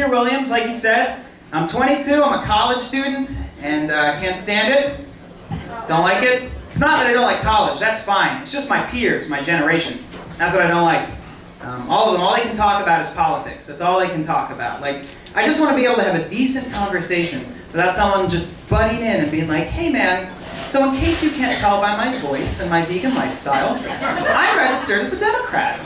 Keir Williams, like he said. I'm 22, I'm a college student, and I can't stand it. Don't like it. It's not that I don't like college, that's fine. It's just my peers, my generation. That's what I don't like. All of them, all they can talk about is politics. That's all they can talk about. Like, I just want to be able to have a decent conversation without someone just butting in and being like, hey man, so in case you can't tell by my voice and my vegan lifestyle, I'm registered as a Democrat.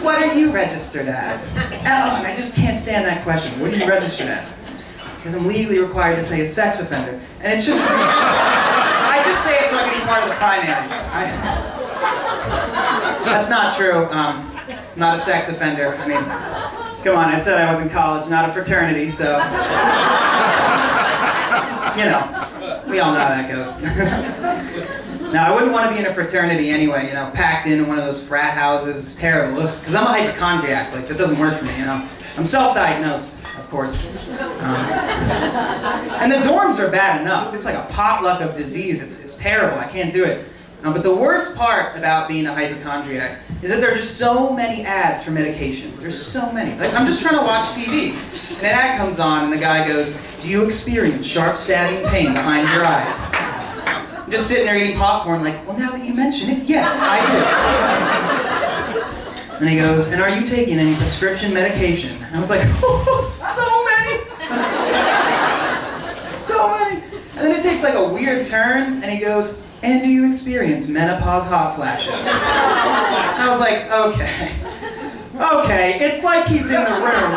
What are you registered as? Oh, and I just can't stand that question. What are you registered as? Because I'm legally required to say a sex offender. And it's just, I just say it so I can be part of the primaries. That's not true. Not a sex offender. I mean, come on, I said I was in college, not a fraternity, so, you know, we all know how that goes. Now, I wouldn't want to be in a fraternity anyway, you know, packed into one of those frat houses. It's terrible, because I'm a hypochondriac. Like, that doesn't work for me, you know. I'm self-diagnosed, of course. And the dorms are bad enough. It's like a potluck of disease. It's terrible. I can't do it. But the worst part about being a hypochondriac is that there are just so many ads for medication. There's so many. Like, I'm just trying to watch TV, and an ad comes on, and the guy goes, do you experience sharp stabbing pain behind your eyes? I'm just sitting there eating popcorn like, well, now that you mention it, yes, I do. And he goes, and are you taking any prescription medication? And I was like, oh, so many! So many! And then it takes like a weird turn, and he goes, and do you experience menopause hot flashes? And I was like, okay. Okay, it's like he's in the room.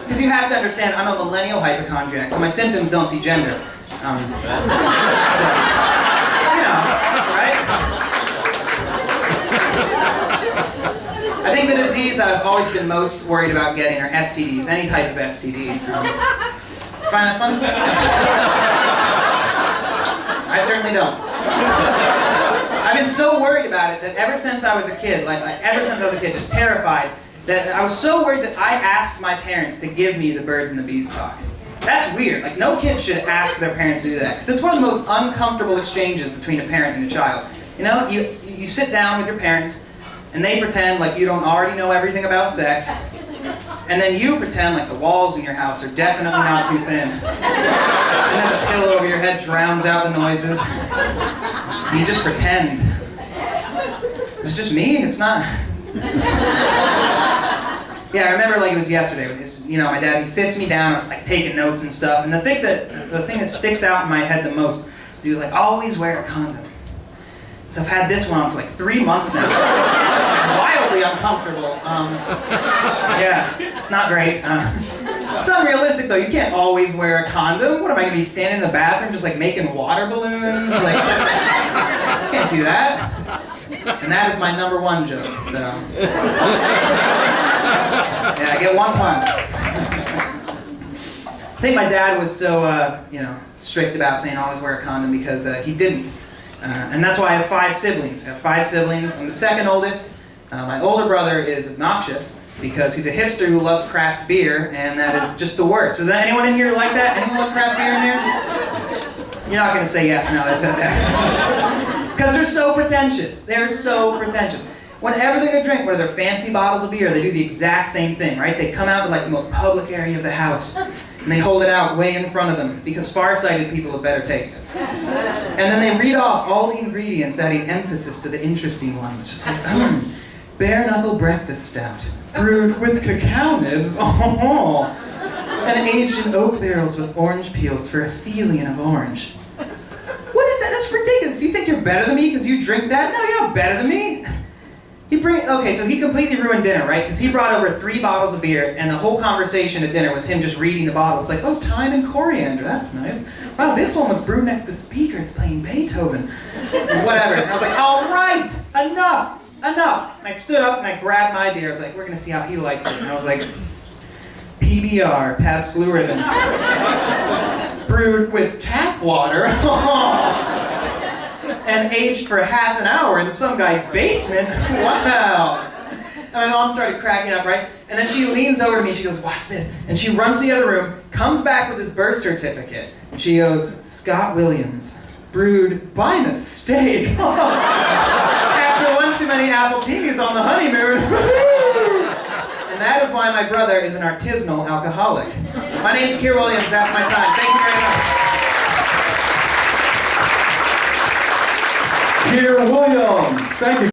Because you have to understand, I'm a millennial hypochondriac, so my symptoms don't see gender. So, you know, right? I think the disease I've always been most worried about getting are STDs, any type of STD. Find that fun? I certainly don't. I've been so worried about it that ever since I was a kid, just terrified, that I was so worried that I asked my parents to give me the birds and the bees talk. That's weird. Like, no kid should ask their parents to do that, because it's one of the most uncomfortable exchanges between a parent and a child. You know, you sit down with your parents, and they pretend like you don't already know everything about sex, and then you pretend like the walls in your house are definitely not too thin. And then the pillow over your head drowns out the noises. And you just pretend. It's just me? It's not. Yeah, I remember like it was yesterday. It was, you know, my dad, he sits me down, I was like taking notes and stuff, and the thing that sticks out in my head the most is he was like, always wear a condom. So I've had this one on for like 3 months now. It's wildly uncomfortable. Yeah, it's not great. It's unrealistic though. You can't always wear a condom. What am I gonna be standing in the bathroom just like making water balloons? Like, I can't do that. And that is my #1 joke. So, yeah, I get 1 pun. I think my dad was so, you know, strict about saying always wear a condom because he didn't. And that's why I have 5 siblings. I have 5 siblings. I'm the second oldest. My older brother is obnoxious because he's a hipster who loves craft beer, and that is just the worst. Is there anyone in here like that? Anyone love craft beer in here? You're not going to say yes now that I said that. Because they're so pretentious. They're so pretentious. Whenever they're going to drink one of their fancy bottles of beer, they do the exact same thing, right? They come out to like the most public area of the house, and they hold it out way in front of them, because far-sighted people have better taste. And then they read off all the ingredients, adding emphasis to the interesting ones. Just like, bare knuckle breakfast stout, brewed with cacao nibs, and aged in oak barrels with orange peels for a feeling of orange. What is that? That's ridiculous. You think you're better than me because you drink that? No, you're not better than me. Okay, so he completely ruined dinner, right? Because he brought over 3 bottles of beer, and the whole conversation at dinner was him just reading the bottles. Like, oh, thyme and coriander, that's nice. Wow, this one was brewed next to speakers playing Beethoven. Whatever. And I was like, all right, enough. And I stood up and I grabbed my beer. I was like, we're going to see how he likes it. And I was like, PBR, Pabst Blue Ribbon. Brewed with tap water. And aged for half an hour in some guy's basement. Wow. And my mom started cracking up, right? And then she leans over to me, she goes, watch this. And she runs to the other room, comes back with his birth certificate. And she goes, Scott Williams, brewed by mistake. After one too many apple teenies on the honeymoon. why my brother is an artisanal alcoholic. My name's Keir Williams. That's my time. Thank you very much. Keir Williams. Thank you.